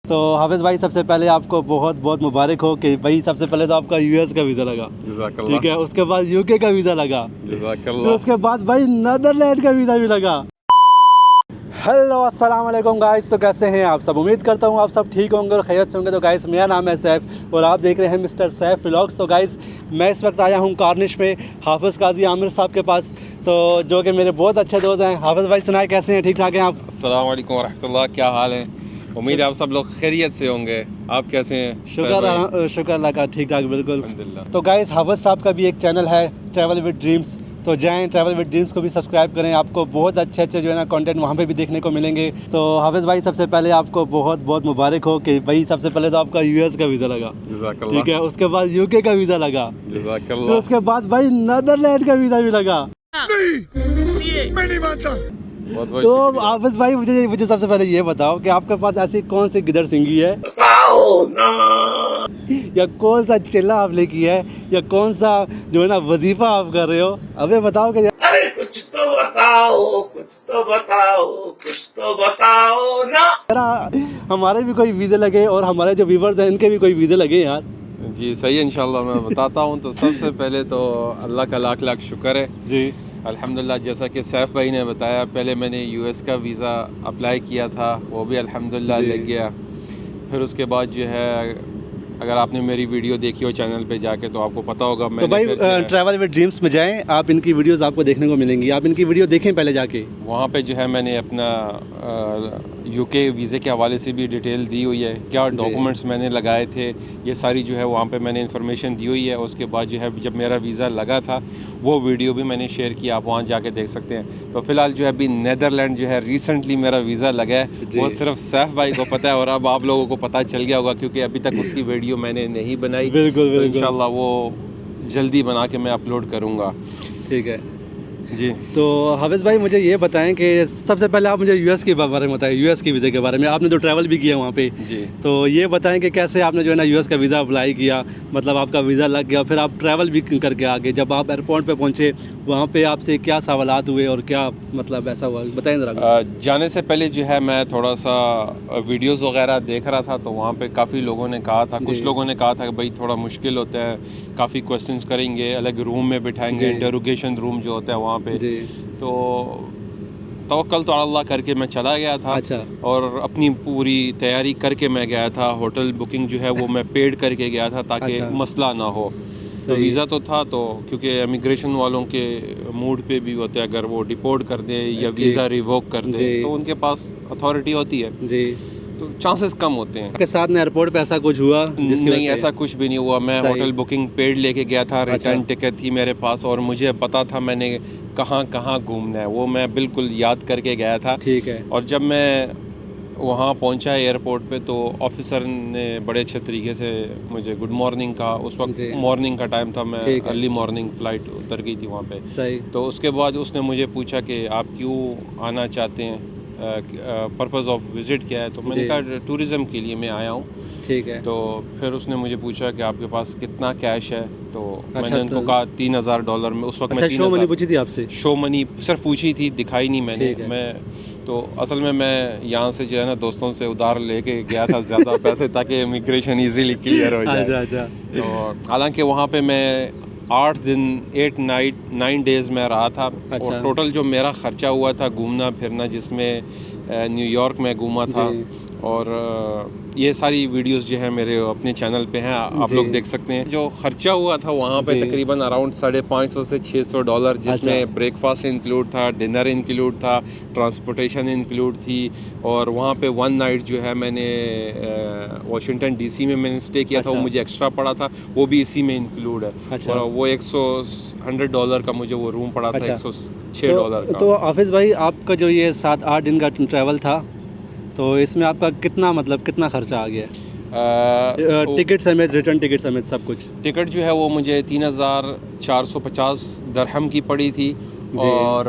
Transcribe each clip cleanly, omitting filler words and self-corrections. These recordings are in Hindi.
तो हाफिज़ भाई सबसे पहले आपको बहुत बहुत मुबारक हो कि भाई सबसे पहले तो आपका यूएस का वीज़ा लगा, ठीक है, उसके बाद यूके का वीज़ा लगा, फिर उसके बाद भाई नीदरलैंड का वीज़ा भी लगा। हेलो अस्सलाम वालेकुम गाइस, तो कैसे हैं आप सब? उम्मीद करता हूँ आप सब ठीक होंगे और खैरियत से होंगे। तो गाइस मेरा नाम है सैफ और आप देख रहे हैं मिस्टर सैफ व्लॉग्स। तो गाइस मैं इस वक्त आया हूँ कार्निश में हाफिज़ काजी आमिर साहब के पास, तो जो कि मेरे बहुत अच्छे दोस्त हैं। हाफिज़ भाई सुनाए कैसे हैं, ठीक ठाक हैं आप? अस्सलाम वालेकुम रहमतुल्लाह, क्या हाल है? उम्मीद है आप सब लोग खैरियत से होंगे। आप कैसे हैं? शुक्र अल्लाह का, ठीक ठाक बिल्कुल। अल्हम्दुलिल्लाह। तो गाइस हाफिज़ साहब का भी एक चैनल है ट्रैवल विद ड्रीम्स, तो जाएं ट्रैवल विद ड्रीम्स को भी सब्सक्राइब करें, आपको बहुत अच्छे जो है ना कंटेंट वहाँ पे भी देखने को मिलेंगे। तो हाफिज़ भाई सबसे पहले आपको बहुत बहुत मुबारक हो कि भाई सबसे पहले तो आपका यूएस का वीज़ा लगा, ठीक है, उसके बाद यूके का वीज़ा लगा, फिर उसके बाद भाई नीदरलैंड का वीज़ा भी लगा। मैं नहीं मानता। तो हाफिज़ भाई मुझे सबसे पहले ये बताओ कि आपके पास ऐसी कौन सी गिदड़ सिंगी है या कौन सा चिल्ला आपने किया है या कौन सा जो है ना वजीफा आप कर रहे हो, अबे बताओ कि अरे कुछ तो बताओ, कुछ तो बताओ, कुछ तो बताओ ना। यार हमारे भी कोई वीज़े लगे और हमारे जो व्यूवर्स हैं इनके भी कोई वीज़े लगे यार। जी सही है, इंशाल्लाह मैं बताता हूँ। तो सबसे पहले तो अल्लाह का लाख लाख शुक्र है जी अल्हम्दुलिल्लाह। जैसा कि सैफ भाई ने बताया, पहले मैंने यूएस का वीज़ा अप्लाई किया था, वो भी अल्हम्दुलिल्लाह लग गया। फिर उसके बाद जो है, अगर आपने मेरी वीडियो देखी हो चैनल पे जाके तो आपको पता होगा। तो भाई ट्रैवल विद ड्रीम्स में जाएं, आप इनकी वीडियोस आपको देखने को मिलेंगी, आप इनकी वीडियो देखें पहले जाके। वहाँ पे जो है मैंने अपना यूके वीज़े के हवाले से भी डिटेल दी हुई है, क्या डॉक्यूमेंट्स मैंने लगाए थे, ये सारी जो है वहाँ पे मैंने इन्फॉर्मेशन दी हुई है। उसके बाद जो है जब मेरा वीज़ा लगा था वो वीडियो भी मैंने शेयर किया, आप वहाँ जाके देख सकते हैं। तो फ़िलहाल जो है अभी नीदरलैंड जो है रिसेंटली मेरा वीज़ा लगा है, वो सिर्फ सैफ भाई को पता है और अब आप लोगों को पता चल गया होगा, क्योंकि अभी तक उसकी वीडियो मैंने नहीं बनाई। बिल्कुल तो इंशाल्लाह वो जल्दी बना के मैं अपलोड करूँगा। ठीक है जी। तो हाफिज़ भाई मुझे ये बताएं कि सबसे पहले आप मुझे यूएस के बारे में बताएं, यूएस के वीज़े के बारे में। आपने तो ट्रैवल भी किया वहाँ पे, जी। तो ये बताएं कि कैसे आपने जो है ना यूएस का वीज़ा अप्लाई किया, मतलब आपका वीज़ा लग गया, फिर आप ट्रैवल भी करके आ गए, जब आप एयरपोर्ट पे पहुँचे वहाँ पे आपसे क्या सवालात हुए और क्या मतलब ऐसा हुआ, बताएं ज़रा। जाने से पहले जो है मैं थोड़ा सा वीडियोस वगैरह देख रहा था, तो वहाँ पे काफ़ी लोगों ने कहा था, कुछ लोगों ने कहा था कि भाई थोड़ा मुश्किल होता है, काफ़ी क्वेश्चंस करेंगे, अलग रूम में बिठाएंगे, इंटरोगेशन रूम जो होता है वहाँ पे। तो तवक्कल तो अल्लाह करके मैं चला गया था। अच्छा। और अपनी पूरी तैयारी करके मैं गया था। होटल बुकिंग जो है वो मैं पेड करके गया था ताकि मसला ना हो। तो वीज़ा तो था, तो क्योंकि इमिग्रेशन वालों के मूड पे भी होते हैं, अगर वो डिपोर्ट कर दें या वीज़ा रिवोक कर दें तो उनके पास अथॉरिटी होती है जी, तो चांसेस कम होते हैं। आपके साथ में एयरपोर्ट पे ऐसा कुछ हुआ? नहीं, ऐसा कुछ भी नहीं हुआ। मैं होटल बुकिंग पेड लेके गया था, रिटर्न टिकट थी मेरे पास और मुझे पता था मैंने कहाँ कहाँ घूमना है, वो मैं बिल्कुल याद करके गया था। ठीक है। और जब मैं वहाँ पहुँचा एयरपोर्ट पे तो ऑफिसर ने बड़े अच्छे तरीके से मुझे गुड मॉर्निंग कहा। उस वक्त मॉर्निंग का टाइम था, मैं अर्ली मॉर्निंग फ़्लाइट उतर गई थी वहाँ पे। सही। तो उसके बाद उसने मुझे पूछा कि आप क्यों आना चाहते हैं, पर्पज़ ऑफ विज़िट क्या है। तो मैंने कहा टूरिज़म के लिए मैं आया हूँ। ठीक है। तो फिर उसने मुझे पूछा कि आपके पास कितना कैश है, तो मैंने उनको कहा $3000 में। उस वक्त मैं शो मनी पूछी थी आपसे? शो मनी सिर्फ पूछी थी, दिखाई नहीं मैंने। मैं तो असल में मैं यहाँ से जो है ना दोस्तों से उधार लेके गया था ज़्यादा पैसे, ताकि इमिग्रेशन इजीली क्लियर हो जाए। अच्छा। तो हालांकि वहाँ पे मैं 8 दिन 9 डेज़ में रहा था। और टोटल जो मेरा ख़र्चा हुआ था घूमना फिरना, जिसमें न्यूयॉर्क में घूमा था, और ये सारी वीडियोस जो है मेरे अपने चैनल पे हैं, आप लोग देख सकते हैं। जो ख़र्चा हुआ था वहाँ पे तकरीबन अराउंड $550 से $600, जिसमें ब्रेकफास्ट इंक्लूड था, डिनर इंक्लूड था, ट्रांसपोर्टेशन इंक्लूड थी। और वहाँ पे 1 नाइट जो है मैंने वाशिंगटन डीसी में मैंने स्टे किया था, वो मुझे एक्स्ट्रा पड़ा था, वो भी इसी में इंक्लूड है। और वो $100 का मुझे वो रूम पड़ा था, $106 का। तो हाफिज़ भाई आपका जो ये 7-8 दिन का ट्रैवल था, तो इसमें आपका कितना खर्चा आ गया? टिकट समेत, रिटर्न टिकट समेत सब कुछ? टिकट जो है वो मुझे 3450 दरहम की पड़ी थी। और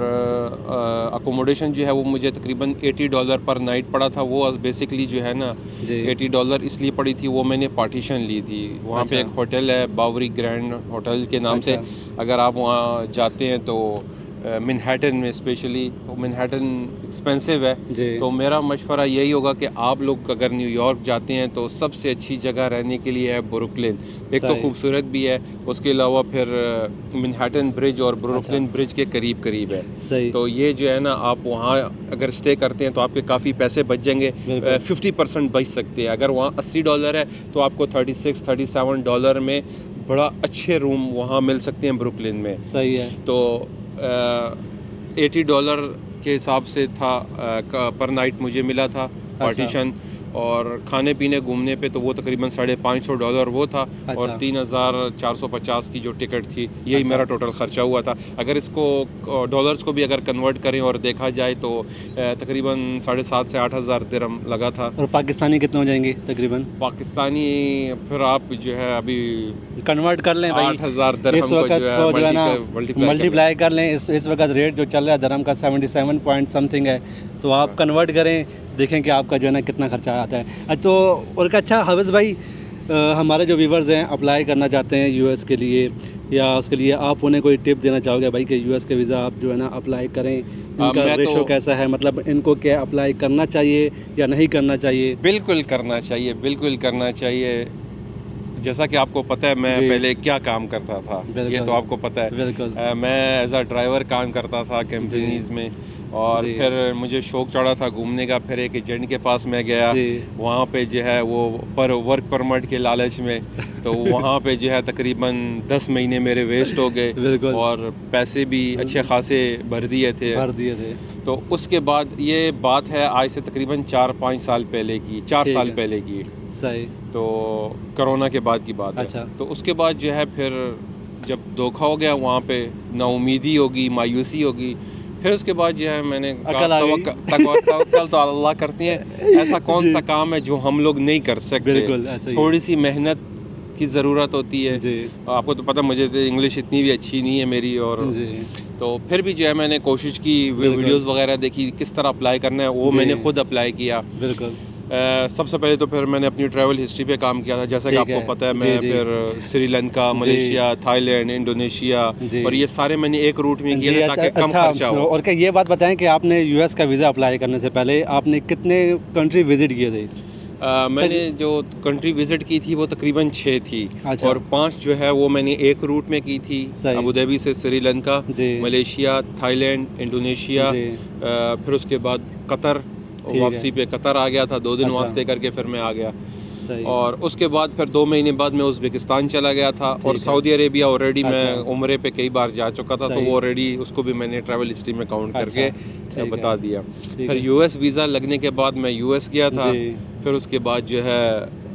अकोमोडेशन जो है वो मुझे तकरीबन $80 पर नाइट पड़ा था। वो बेसिकली जो है ना $80 इसलिए पड़ी थी, वो मैंने पार्टीशन ली थी। वहाँ पे एक होटल है बावरी ग्रैंड होटल के नाम से, अगर आप वहाँ जाते हैं तो मैनहट्टन में स्पेशली, मैनहट्टन एक्सपेंसिव है, तो मेरा मशवरा यही होगा कि आप लोग अगर न्यूयॉर्क जाते हैं तो सबसे अच्छी जगह रहने के लिए है ब्रुकलिन। एक तो खूबसूरत भी है, उसके अलावा फिर मैनहट्टन ब्रिज और ब्रुकलिन ब्रिज के करीब करीब है। सही। तो ये जो है ना, आप वहाँ अगर स्टे करते हैं तो आपके काफ़ी पैसे बच जाएंगे, 50% बच सकते हैं। अगर वहाँ $80 है तो आपको $36-37 में बड़ा अच्छे रूम वहाँ मिल सकते हैं ब्रुकलिन में। सही है। तो $80 के हिसाब से था पर नाइट मुझे मिला था पार्टीशन, और खाने पीने घूमने पे तो वो तकरीबन $550 वो था, और 3,450 की जो टिकट थी, यही मेरा टोटल ख़र्चा हुआ था। अगर इसको डॉलर्स को भी अगर कन्वर्ट करें और देखा जाए तो तकरीबन 7,500 से 8,000 दिरहम लगा था। और पाकिस्तानी कितने हो जाएंगे तकरीबन? पाकिस्तानी फिर आप जो है अभी कन्वर्ट कर लें भाई, 8,000 दिरहम को जो है ना मल्टीप्लाई कर लें। इस वक्त रेट जो चल रहा है दिरहम का 77 पॉइंट समथिंग है, तो आप कन्वर्ट करें, देखें कि आपका जो है ना कितना खर्चा आता है। तो और अच्छा हाफिज़ भाई, हमारे जो व्यूवर्स हैं अप्लाई करना चाहते हैं यूएस के लिए, या उसके लिए आप उन्हें कोई टिप देना चाहोगे भाई कि यूएस के वीज़ा आप जो है ना अप्लाई करें, इनका रेशो कैसा है, मतलब इनको क्या अप्लाई करना चाहिए या नहीं करना चाहिए? बिल्कुल करना चाहिए, बिल्कुल करना चाहिए। जैसा कि आपको पता है मैं पहले क्या काम करता था, ये तो आपको पता है। मैं एज अ ड्राइवर काम करता था कंपनीज में, और फिर मुझे शौक चढ़ा था घूमने का। फिर एक एजेंट के पास मैं गया, वहाँ पे जो है वो वर्क परमिट के लालच में, तो वहाँ पे जो है तकरीबन 10 महीने मेरे वेस्ट हो गए, और पैसे भी अच्छे खासे भर दिए थे। तो उसके बाद ये बात है आज से तकरीबन 4-5 साल पहले की, 4 साल पहले की। सही। तो कोरोना के बाद की बात है। तो उसके बाद जो है फिर जब धोखा हो गया, वहाँ पे नाउमीदी होगी, मायूसी होगी, फिर उसके बाद जो है मैंने तवक्कल तो अल्लाह करती है, ऐसा कौन सा काम है जो हम लोग नहीं कर सकते। थोड़ी सी मेहनत की ज़रूरत होती है। आपको तो पता, मुझे तो इंग्लिश इतनी भी अच्छी नहीं है मेरी, और तो फिर भी जो है मैंने कोशिश की, वीडियोस वगैरह देखी किस तरह अप्लाई करना है, वो मैंने खुद अप्लाई किया। सबसे पहले तो फिर मैंने अपनी ट्रैवल हिस्ट्री पे काम किया था। जैसा कि आपको पता है, मैं फिर श्रीलंका, मलेशिया, थाईलैंड, इंडोनेशिया, और ये सारे मैंने एक रूट में किए ताकि कम खर्चा हो। और क्या ये बात बताएं कि आपने यूएस का वीज़ा अप्लाई करने से पहले आपने कितने कंट्री विजिट किए थे? मैंने जो कंट्री विजिट की थी वो तकरीबन 6 थी। और 5 जो है वो मैंने एक रूट में की थी, अबू धाबी से श्रीलंका, मलेशिया, थाईलैंड, इंडोनेशिया, फिर उसके बाद कतर, वापसी पे कतर आ गया था, 2 दिन वहाँ स्टे करके फिर मैं आ गया। और उसके बाद फिर 2 महीने बाद मैं उज़्बेकिस्तान चला गया था, और सऊदी अरेबिया ऑलरेडी मैं उम्रे पे कई बार जा चुका था, तो वो ऑलरेडी उसको भी मैंने ट्रैवल हिस्ट्री में काउंट करके बता दिया। फिर यूएस वीज़ा लगने के बाद मैं यूएस गया था, फिर उसके बाद जो है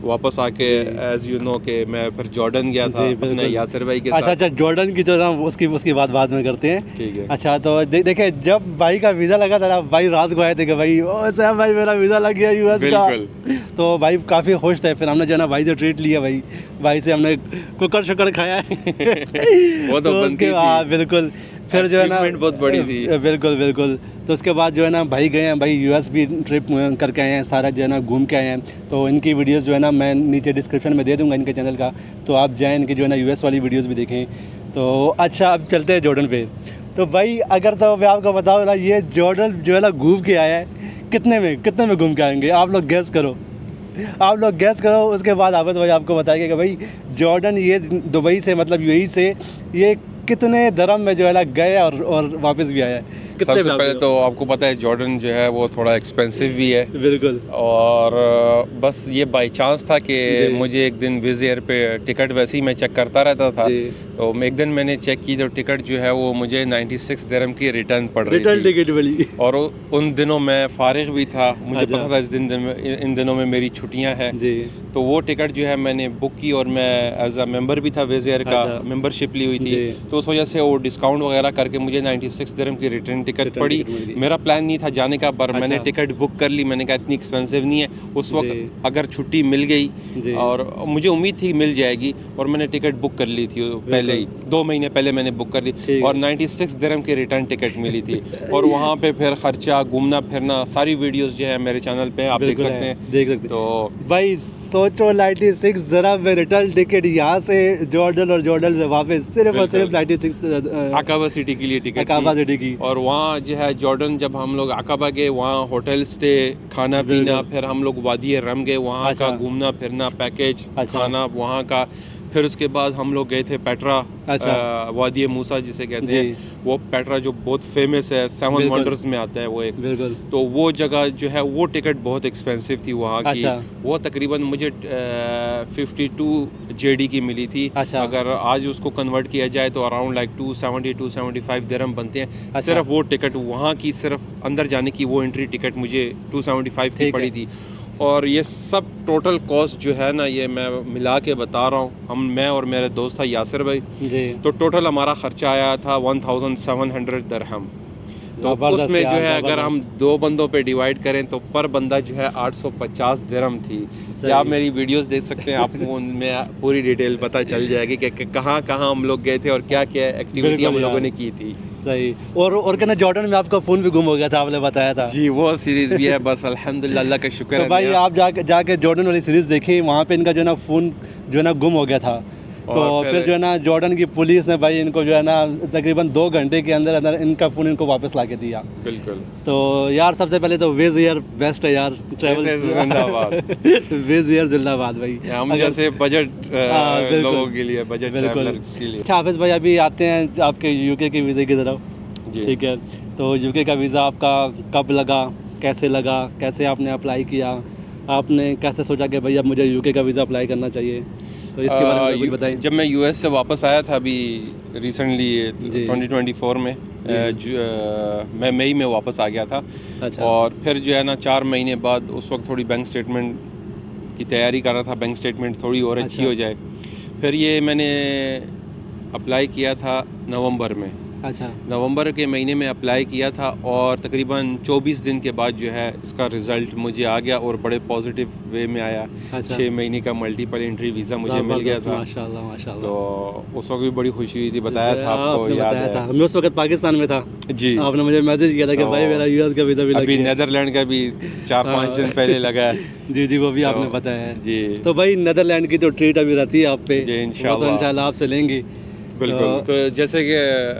वापस आके एज यू नो के मैं फिर जॉर्डन गया था अपने यासिर भाई के साथ। अच्छा, जॉर्डन की जो ना उसकी बात बाद में करते हैं। ठीक है। अच्छा, तो देखे जब भाई का वीज़ा लगा था ना, भाई रात को आए थे कि भाई ओ साहब भाई मेरा वीज़ा लग गया यूएस का, तो भाई काफ़ी खुश थे। फिर हमने जो है ना भाई से ट्रीट लिया, भाई से हमने कुकर शुकर खाया वो तो बिल्कुल। फिर जो है ना बहुत बड़ी थी। बिल्कुल। तो उसके बाद जो है ना भाई गए हैं, भाई यूएस भी ट्रिप करके आए हैं, सारा जो है ना घूम के आए हैं। तो इनकी वीडियोस जो है ना मैं नीचे डिस्क्रिप्शन में दे दूंगा इनके चैनल का, तो आप जाएँ इनकी जो है ना यूएस वाली वीडियोस भी देखें। तो अच्छा, अब चलते हैं जॉर्डन पे। तो भाई अगर तो मैं आपको बताऊँ ना, ये जॉर्डन जो है ना घूम के आया है, कितने में घूम के आएंगे आप लोग गैस करो। उसके बाद हाफिज़ भाई आपको बताएंगे कि भाई जॉर्डन ये दुबई से मतलब यूएई से ये कितने दरम में जो है ना गए और वापस भी आया है। सबसे पहले तो आपको पता है जॉर्डन जो है वो थोड़ा एक्सपेंसिव भी है। बिल्कुल। और बस ये बाय चांस था कि मुझे एक दिन विज़ एयर पे टिकट वैसे ही मैं चेक करता रहता था, तो एक दिन मैंने चेक की तो टिकट जो है वो मुझे 96 दिरहम की रिटर्न पड़ रही थी। टिकट वाली। और उन दिनों मैं फारिग भी था, मुझे पता था इन दिनों में मेरी छुट्टियां हैं, तो वो टिकट जो है मैंने बुक की, और मैं एज अ मेंबर भी था विज़ एयर का, मेंबरशिप ली हुई थी, तो उस वजह से वो डिस्काउंट वगैरह करके मुझे 96 दिरहम की रिटर्न टिकट पड़ी। मेरा प्लान नहीं था जाने का, पर मैंने टिकट बुक कर ली। मैंने कहा इतनी एक्सपेंसिव नहीं है उस वक्त, अगर छुट्टी मिल गई और मुझे उम्मीद थी मिल जाएगी, और मैंने टिकट बुक कर ली थी पहले ही, 2 महीने पहले मैंने बुक कर ली, और 96 दिरहम की रिटर्न टिकट मिली थी। और वहाँ पे फिर खर्चा, घूमना फिरना, सारी वीडियोस जो है मेरे चैनल पे आप देख सकते हैं। तो भाई सोचो 96 दिरहम में रिटर्न टिकट, यहाँ से जॉर्डन और जॉर्डन से वापस सिर्फ और सिर्फ 96 अकाबा सिटी के लिए टिकट, अकाबा सिटी की। और वहाँ जो है जॉर्डन जब हम लोग अकाबा गए, वहाँ होटल स्टे, खाना पीना, फिर हम लोग वादी रम गए, वहाँ का घूमना फिरना, पैकेज खाना वहाँ का। फिर उसके बाद हम लोग गए थे पेट्रा, वादी मूसा जिसे कहते हैं, वो पेट्रा जो बहुत फेमस है, 7 वंडर्स में आता है वो एक। तो वो जगह जो है वो टिकट बहुत एक्सपेंसिव थी वहाँ की। वो तकरीबन मुझे 52 जेडी की मिली थी। अगर आज उसको कन्वर्ट किया जाए तो अराउंड लाइक 270-275 दिरहम बनते हैं। सिर्फ वो टिकट वहाँ की, सिर्फ अंदर जाने की वो एंट्री टिकट मुझे 275 की पड़ी थी। और ये सब टोटल कॉस्ट जो है ना, ये मैं मिला के बता रहा हूँ, मैं और मेरे दोस्त था यासिर भाई, तो टोटल हमारा खर्चा आया था 1700 दिरहम। तो उसमें जो है अगर हम 2 बंदों पे डिवाइड करें तो पर बंदा जो है 850 दिरहम थी। या आप मेरी वीडियोस देख सकते हैं, आपको उनमें पूरी डिटेल पता चल जाएगी कि कहाँ कहाँ हम लोग गए थे और क्या क्या एक्टिविटी हम लोगों ने की थी। सही। और कहना जॉर्डन में आपका फ़ोन भी गुम हो गया था, आपने बताया था। जी, वो सीरीज़ भी है, बस अल्हम्दुलिल्लाह, अल्लाह का शुक्र है। तो भाई आप जाके जॉर्डन वाली सीरीज़ देखी, वहाँ पे इनका जो है ना फ़ोन जो है ना गुम हो गया था। तो फिर जो है ना जॉर्डन की पुलिस ने भाई इनको जो है ना तकरीबन 2 घंटे के अंदर अंदर इनका फ़ोन इनको वापस ला के दिया। बिल्कुल। तो यार सबसे पहले तो विज़ एयर बेस्ट है यार, ट्रैवल जिंदाबाद। विज़ एयर जिंदाबाद भाई, हम जैसे बजट लोगों के लिए, बजट ट्रैवलर्स के लिए। अच्छा हाफिज़ भाई, अभी आते हैं आपके यूके के वीज़े की तरफ। ठीक है, तो यूके का वीज़ा आपका कब लगा, कैसे लगा, कैसे आपने अप्लाई किया, आपने कैसे सोचा कि भाई अब मुझे यूके का वीज़ा अप्लाई करना चाहिए, तो इसके बारे में कुछ बताइए। जब मैं यूएस से वापस आया था अभी रिसेंटली 2024 में, मैं मई में वापस आ गया था। और फिर जो है ना 4 महीने बाद, उस वक्त थोड़ी बैंक स्टेटमेंट की तैयारी कर रहा था, बैंक स्टेटमेंट थोड़ी और अच्छी हो जाए। फिर ये मैंने अप्लाई किया था नवंबर में। नवंबर के महीने में अप्लाई किया था, और तकरीबन 24 दिन के बाद जो है इसका रिज़ल्ट मुझे आ गया, और बड़े पॉजिटिव वे में आया। 6 महीने का मल्टीपल एंट्री वीज़ा मुझे मिल गया था। माशाल्लाह माशाल्लाह। तो उस वक्त भी बड़ी खुशी हुई थी, बताया था आपको, याद है? मैं उस वक्त पाकिस्तान में था जी, आपने मुझे मैसेज किया था कि भाई मेरा यूएस का वीज़ा भी लग गया। अभी नीदरलैंड का भी 4-5 दिन पहले लगा है। जी, वो भी आपने बताया है जी। तो भाई नीदरलैंड की तो ट्रीट अभी रहती है आप पे जी, इंशाल्लाह आपसे लेंगे। बिल्कुल। तो जैसे कि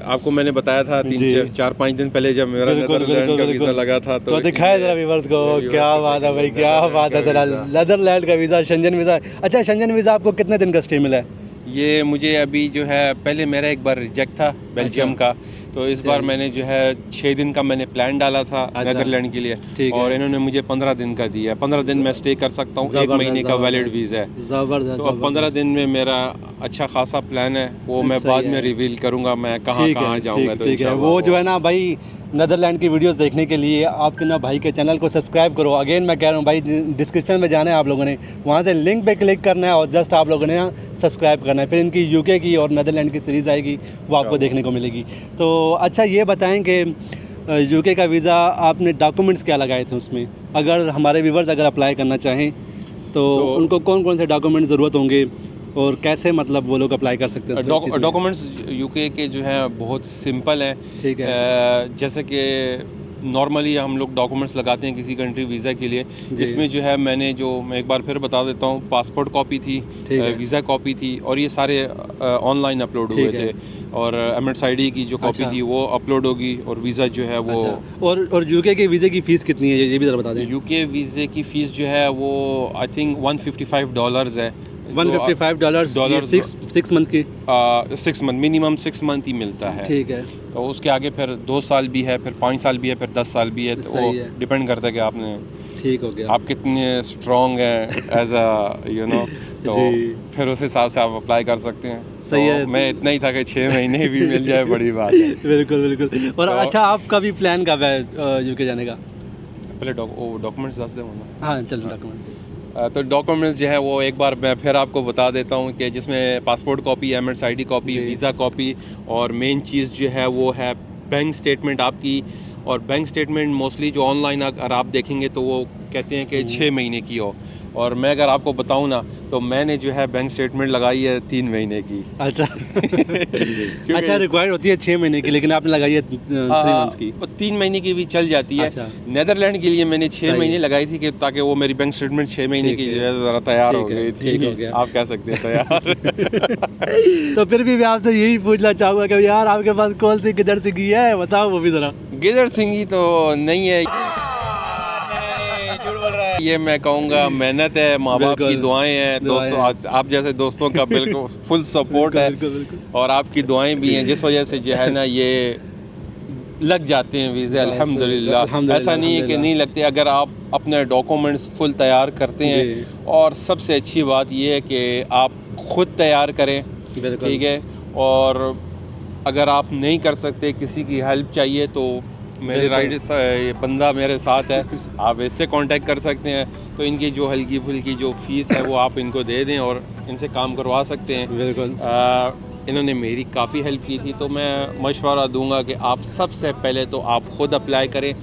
आपको मैंने बताया था 4-5 दिन पहले जब मेरा नीदरलैंड का वीज़ा लगा था, तो दिखाया जरा व्यूअर्स को, क्या बात है भाई, क्या बात है। जरा नीदरलैंड का वीज़ा, शेंजन वीज़ा। अच्छा, शेंजन वीज़ा आपको कितने दिन का स्टे मिला है? ये मुझे अभी जो है, पहले मेरा एक बार रिजेक्ट था बेल्जियम का, तो इस बार मैंने जो है 6 दिन का मैंने प्लान डाला था नीदरलैंड के लिए, और इन्होंने मुझे 15 दिन का दिया। 15 दिन मैं स्टे कर सकता हूँ, 1 महीने का वैलिड वीज़ा है। ज़बरदस्त। तो अब 15 दिन में मेरा अच्छा खासा प्लान है, वो मैं बाद में रिवील करूँगा मैं कहाँ जाऊँगा। तो ठीक है, वो जो है ना भाई नीदरलैंड की वीडियोस देखने के लिए आपके ना भाई के चैनल को सब्सक्राइब करो। अगेन मैं कह रहा हूँ भाई, डिस्क्रिप्शन में जाना है आप लोगों ने, वहाँ से लिंक पे क्लिक करना है, और जस्ट आप लोगों ने ना सब्सक्राइब करना है। फिर इनकी यूके की और नीदरलैंड की सीरीज़ आएगी, वो आपको देखने को मिलेगी। तो अच्छा ये बताएं कि यूके का वीज़ा आपने डॉक्यूमेंट्स क्या लगाए थे उसमें, अगर हमारे व्यूवर्स अगर अप्लाई करना चाहें तो उनको कौन कौन से डॉक्यूमेंट ज़रूरत होंगे, और कैसे मतलब वो लोग अप्लाई कर सकते हैं? डॉक्यूमेंट्स यूके के जो हैं बहुत सिंपल हैं। ठीक है। जैसे कि नॉर्मली हम लोग डॉक्यूमेंट्स लगाते हैं किसी कंट्री वीज़ा के लिए, इसमें जो है मैं एक बार फिर बता देता हूँ, पासपोर्ट कॉपी थी, वीज़ा कॉपी थी, और ये सारे ऑनलाइन अपलोड हुए थे, और एमिरेट्स आईडी की जो कॉपी थी वो अपलोड होगी, और वीज़ा जो है वो। और यूके के वीज़े की फ़ीस कितनी है, ये भी ज़रा बता दें। यूके वीज़े की फ़ीस जो है वो आई थिंक $155 है। $155 6 मंथ की 6 मंथ मिनिमम 6 मंथ ही मिलता है। ठीक है। तो उसके आगे फिर 2 साल भी है, फिर 5 साल भी है, फिर 10 साल भी है। तो वो डिपेंड करता है कि आपने, ठीक हो गया, आप कितने स्ट्रॉन्ग हैं एज अ यू नो, तो फिर उस हिसाब से आप अप्लाई कर सकते हैं। सही है। मैं इतना ही था कि 6 महीने भी मिल जाए बड़ी बात है। बिल्कुल। और अच्छा, आपका भी प्लान कब है यूके जाने का? पहले डॉक्यूमेंट्स दस दे। हाँ चलो, डॉक्यूमेंट्स। तो डॉक्यूमेंट्स जो है वो एक बार मैं फिर आपको बता देता हूँ कि जिसमें passport copy, Emirates ID copy, visa copy, और मेन चीज़ जो है वो है बैंक स्टेटमेंट आपकी, और बैंक स्टेटमेंट मोस्टली जो ऑनलाइन अगर आप देखेंगे तो वो कहते हैं कि 6 महीने की हो, और मैं अगर आपको बताऊं ना तो मैंने जो है बैंक स्टेटमेंट लगाई है 3 महीने की। अच्छा अच्छा, रिक्वायर्ड होती है 6 महीने की, लेकिन आपने लगाई है 3 मंथ्स की। 3 महीने की भी चल जाती है। अच्छा। नेदरलैंड के लिए मैंने 6 महीने लगाई थी कि ताकि वो मेरी बैंक स्टेटमेंट 6 महीने की जो है ज़रा तैयार हो गई थी। आप कह सकते हैं तैयार। तो फिर भी मैं आपसे यही पूछना चाहूँगा कि यार आपके पास कौन सी गिदड़ सिंगी है, बताओ वो भी ज़रा। गिदड़ सिंगी तो नहीं है, ये मैं कहूँगा मेहनत है, माँ बाप की दुआएं हैं, दोस्तों आप जैसे दोस्तों का बिल्कुल फुल सपोर्ट है, और आपकी दुआएं भी हैं, जिस वजह से जो है ना ये लग जाते हैं वीज़े अल्हम्दुलिल्लाह। ऐसा नहीं है कि नहीं लगते, अगर आप अपने डॉक्यूमेंट्स फुल तैयार करते हैं, और सबसे अच्छी बात ये है कि आप ख़ुद तैयार करें, ठीक है। और अगर आप नहीं कर सकते, किसी की हेल्प चाहिए, तो मेरे राइड ये बंदा मेरे साथ है, आप इससे कांटेक्ट कर सकते हैं। तो इनकी जो हल्की फुल्की जो फ़ीस है वो आप इनको दे दें और इनसे काम करवा सकते हैं। बिल्कुल। इन्होंने मेरी काफ़ी हेल्प की थी, तो मैं मशवरा दूंगा कि आप सबसे पहले तो आप ख़ुद अप्लाई करें,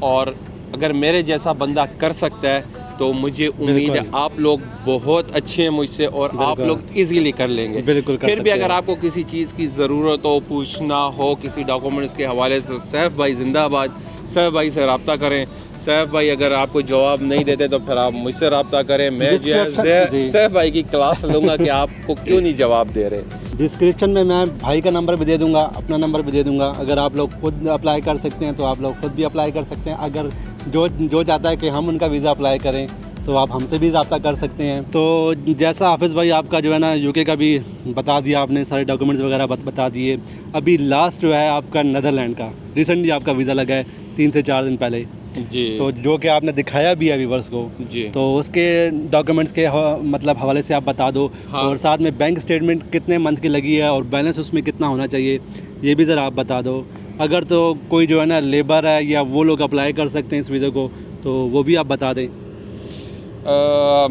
और अगर मेरे जैसा बंदा कर सकता है तो मुझे उम्मीद है आप लोग बहुत अच्छे हैं मुझसे, और आप लोग इजीली कर लेंगे। बिल्कुल कर फिर भी अगर आपको किसी चीज़ की ज़रूरत हो, पूछना हो किसी डॉक्यूमेंट्स के हवाले से, तो सैफ भाई जिंदाबाद, सैफ भाई से रब्ता करें। सैफ भाई अगर आपको जवाब नहीं देते तो फिर आप मुझसे रब्ता करें, मैं जो है सैफ भाई की क्लास लूँगा कि आपको क्यों नहीं जवाब दे रहे। डिस्क्रिप्शन में मैं भाई का नंबर भी दे दूंगा, अपना नंबर भी दे दूंगा। अगर आप लोग खुद अप्लाई कर सकते हैं तो आप लोग खुद भी अप्लाई कर सकते हैं। अगर जो चाहता है कि हम उनका वीज़ा अप्लाई करें तो आप हमसे भी रब्ता कर सकते हैं। तो जैसा हाफिज़ भाई आपका जो है ना यूके का भी बता दिया आपने, सारे डॉक्यूमेंट्स वगैरह बता दिए। अभी लास्ट जो है आपका नेदरलैंड का, रिसेंटली आपका वीज़ा लगा है 3 से 4 दिन पहले जी, तो जो कि आपने दिखाया भी है व्यूअर्स को जी, तो उसके डॉक्यूमेंट्स के मतलब हवाले से आप बता दो। हाँ। और साथ में बैंक स्टेटमेंट कितने मंथ की लगी है और बैलेंस उसमें कितना होना चाहिए ये भी ज़रा आप बता दो। अगर तो कोई जो है ना लेबर है या वो लोग अप्लाई कर सकते हैं इस वीज़ा को, तो वो भी आप बता दें।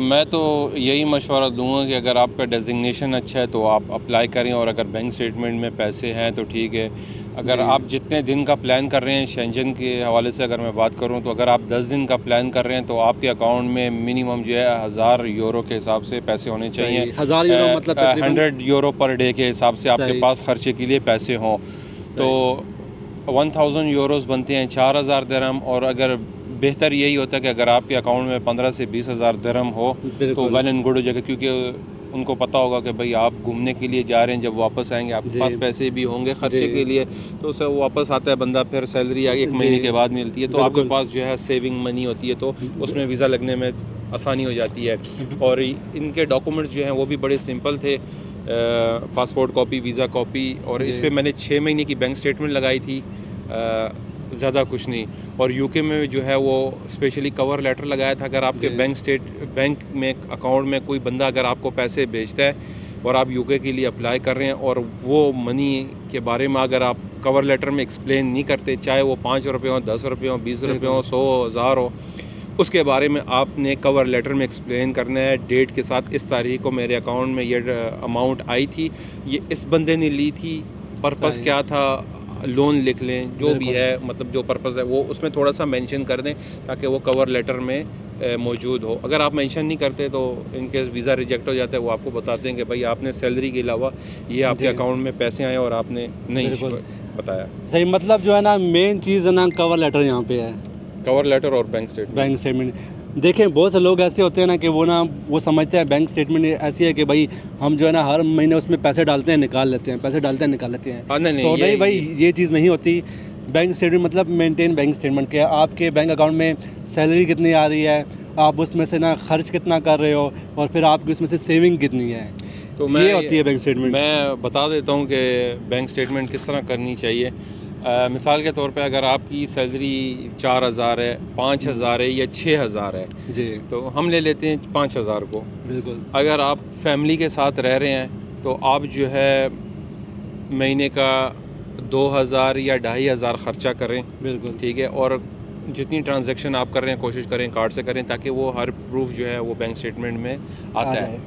मैं तो यही मशवरा दूंगा कि अगर आपका डेजिग्नेशन अच्छा है तो आप अप्लाई करें, और अगर बैंक स्टेटमेंट में पैसे हैं तो ठीक है। अगर आप जितने दिन का प्लान कर रहे हैं, शेंजन के हवाले से अगर मैं बात करूं, तो अगर आप 10 दिन का प्लान कर रहे हैं तो आपके अकाउंट में मिनिमम जो है 1000 यूरो के हिसाब से पैसे होने चाहिए। 1000 यूरो मतलब 100 यूरो पर डे के हिसाब से आपके पास खर्चे के लिए पैसे हों, तो 1000 यूरोज़ बनते हैं 4000 दिरहम। और अगर बेहतर यही होता है कि अगर आपके अकाउंट में 15 से 20 हज़ार दिरहम हो तो वेल एंड गुड हो जाएगा, क्योंकि उनको पता होगा कि भाई आप घूमने के लिए जा रहे हैं, जब वापस आएंगे आपके पास पैसे भी होंगे खर्चे के लिए, तो उससे वापस आता है बंदा, फिर सैलरी 1 महीने के बाद मिलती है, तो आपके पास जो है सेविंग मनी होती है, तो उसमें वीज़ा लगने में आसानी हो जाती है। और इनके डॉक्यूमेंट्स जो हैं वो भी बड़े सिंपल थे, पासपोर्ट कॉपी, वीज़ा कॉपी, और इस पर मैंने 6 महीने की बैंक स्टेटमेंट लगाई थी, ज़्यादा कुछ नहीं। और यूके में जो है वो स्पेशली कवर लेटर लगाया था। अगर आपके बैंक में अकाउंट में कोई बंदा अगर आपको पैसे भेजता है और आप यूके के लिए अप्लाई कर रहे हैं, और वो मनी के बारे में अगर आप कवर लेटर में एक्सप्लेन नहीं करते, चाहे वो 5 रुपये हो, 10 रुपये हो, 20 रुपये हो, 100 1000 हो, उसके बारे में आपने कवर लेटर में एक्सप्लेन करना है डेट के साथ। इस तारीख को मेरे अकाउंट में ये अमाउंट आई थी, ये इस बंदे ने ली थी, पर्पज़ क्या था, लोन लिख लें, जो भी है, मतलब जो पर्पज़ है वो उसमें थोड़ा सा मेंशन कर दें ताकि वो कवर लेटर में मौजूद हो। अगर आप मेंशन नहीं करते तो इनकेस वीज़ा रिजेक्ट हो जाता है, वो आपको बताते हैं कि भाई आपने सैलरी के अलावा ये आपके अकाउंट में पैसे आए और आपने नहीं बताया। सही, मतलब जो है ना मेन चीज़ है ना कवर लेटर यहाँ पे है, कवर लेटर और बैंक स्टेटमेंट। देखें बहुत से लोग ऐसे होते हैं ना कि वो समझते हैं बैंक स्टेटमेंट ऐसी है कि भाई हम जो है ना हर महीने उसमें पैसे डालते हैं निकाल लेते हैं, पैसे डालते हैं निकाल लेते हैं। तो नहीं भाई, ये चीज़ नहीं होती। बैंक स्टेटमेंट मतलब मेंटेन बैंक स्टेटमेंट के आपके बैंक अकाउंट में सैलरी कितनी आ रही है, आप उसमें से ना खर्च कितना कर रहे हो, और फिर आपकी उसमें से सेविंग कितनी है, तो ये होती है बैंक स्टेटमेंट। मैं बता देता हूँ कि बैंक स्टेटमेंट किस तरह करनी चाहिए। मिसाल के तौर पे अगर आपकी सैलरी 4000 है, 5000 है या 6000 है जी, तो हम ले लेते हैं 5000 को। बिल्कुल। अगर आप फैमिली के साथ रह रहे हैं तो आप जो है महीने का 2000 या 2500 ख़र्चा करें, बिल्कुल ठीक है। और जितनी ट्रांजैक्शन आप कर रहे हैं कोशिश करें कार्ड से करें, ताकि वो हर प्रूफ जो है वो बैंक स्टेटमेंट में आता है।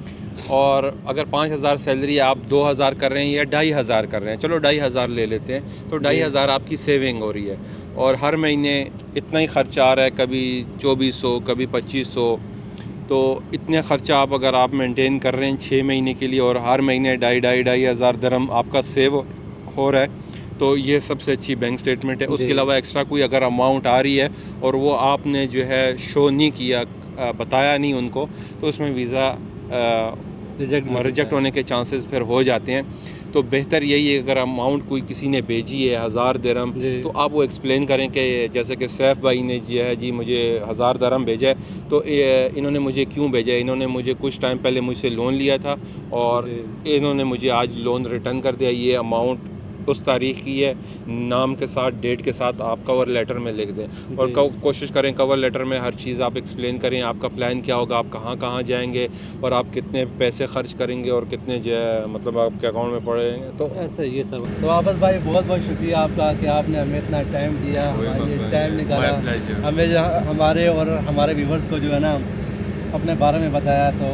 और अगर 5,000 सैलरी है, आप 2,000 कर रहे हैं या 2,500 कर रहे हैं, चलो 2,500 ले लेते हैं, तो 2,500 आपकी सेविंग हो रही है। और हर महीने इतना ही खर्चा आ रहा है, कभी 2,400 कभी 2,500, तो इतने ख़र्चा अगर आप मेंटेन कर रहे हैं 6 महीने के लिए और हर महीने 2,500 दिरहम आपका सेव हो रहा है, तो ये सबसे अच्छी बैंक स्टेटमेंट है। उसके अलावा एक्स्ट्रा कोई अगर अमाउंट आ रही है और वो आपने जो है शो नहीं किया, बताया नहीं उनको, तो उसमें वीज़ा रिजेक्ट होने के चांसेस फिर हो जाते हैं। तो बेहतर यही है, अगर अमाउंट कोई किसी ने भेजी है 1,000 दिरहम, तो आप वो एक्सप्लेन करें कि जैसे कि सैफ भाई ने जो है जी मुझे 1,000 दिरहम भेजा है, तो इन्होंने मुझे क्यों भेजा है, इन्होंने मुझे कुछ टाइम पहले मुझसे लोन लिया था और इन्होंने मुझे आज लोन रिटर्न कर दिया, ये अमाउंट उस तारीख़ की है, नाम के साथ डेट के साथ आप कवर लेटर में लिख दें। और कोशिश करें कवर लेटर में हर चीज़ आप एक्सप्लेन करें, आपका प्लान क्या होगा, आप कहाँ कहाँ जाएंगे और आप कितने पैसे खर्च करेंगे और कितने जो है मतलब आपके अकाउंट में पड़ेंगे। तो ऐसे ये सब। तो आबस भाई बहुत बहुत शुक्रिया आपका कि आपने हमें इतना टाइम दिया, टाइम निकाला, हमें हमारे और हमारे व्यूवर्स को जो है ना अपने बारे में बताया। तो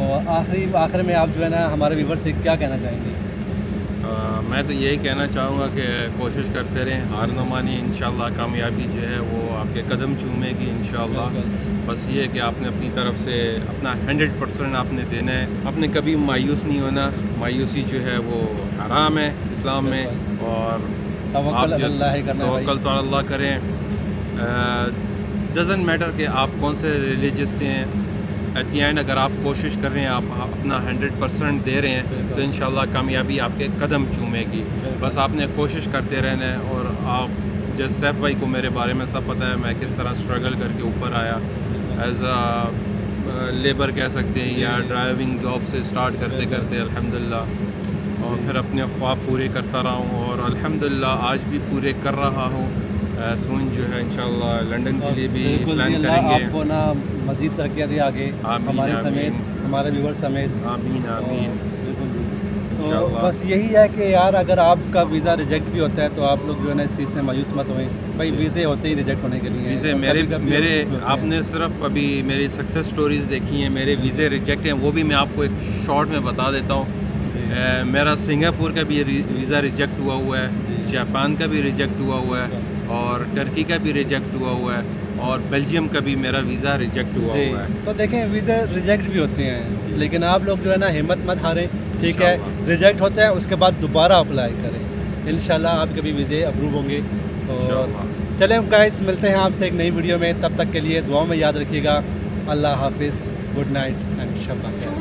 आखिर में आप जो है ना हमारे व्यूवर्स से क्या कहना चाहेंगे? मैं तो यही कहना चाहूँगा कि कोशिश करते रहें, हार न मानिए, इंशाल्लाह कामयाबी जो है वो आपके कदम चूमेगी इंशाल्लाह। बस ये है कि आपने अपनी तरफ से अपना 100% आपने देना है, आपने कभी मायूस नहीं होना। मायूसी जो है वो हराम है इस्लाम में, और तवक्कल तो अल्लाह करें। डज़न्ट मैटर कि आप कौन से रिलीजियस से हैं, एट द एंड अगर आप कोशिश कर रहे हैं, आप अपना 100% दे रहे हैं, तो इंशाल्लाह कामयाबी आपके कदम चूमेगी। बस आपने कोशिश करते रहना है। और आप जैसे सैफ भाई को मेरे बारे में सब पता है, मैं किस तरह स्ट्रगल करके ऊपर आया, एज अ लेबर कह सकते हैं या ड्राइविंग जॉब से स्टार्ट करते करते अल्हम्दुलिल्लाह, और फिर अपने ख्वाब पूरे करता रहा हूँ और अल्हम्दुलिल्लाह आज भी पूरे कर रहा हूँ। सून जो है इंशाल्लाह लंदन के लिए भी प्लान करेंगे। आपको ना मज़ीद तरक्की दे आगे, हमारे समेत, हमारे व्यूवर समेत। आमीन आमीन। तो बस यही है कि यार अगर आपका वीज़ा रिजेक्ट भी होता है तो आप लोग जो है ना इस चीज़ से मायूस मत होएं भाई, वीज़े होते ही रिजेक्ट होने के लिए। वीज़े मेरे आपने सिर्फ अभी मेरी सक्सेस स्टोरीज़ देखी हैं, मेरे वीज़े रिजेक्ट हैं, वो भी मैं आपको एक शॉर्ट में बता देता हूँ। मेरा सिंगापुर का भी वीज़ा रिजेक्ट हुआ है, जापान का भी रिजेक्ट हुआ है, और टर्की का भी रिजेक्ट हुआ है, और बेल्जियम का भी मेरा वीज़ा रिजेक्ट हुआ है। तो देखें वीज़ा रिजेक्ट भी होते हैं, लेकिन आप लोग जो है ना हिम्मत मत हारें, ठीक है? रिजेक्ट होता है उसके बाद दोबारा अप्लाई करें, इंशाल्लाह आपके भी वीज़े अप्रूव होंगे। तो चलें गाइस, मिलते हैं आपसे एक नई वीडियो में, तब तक के लिए दुआ में याद रखिएगा। अल्लाह हाफिज़, गुड नाइट एंड शब्बा खैर।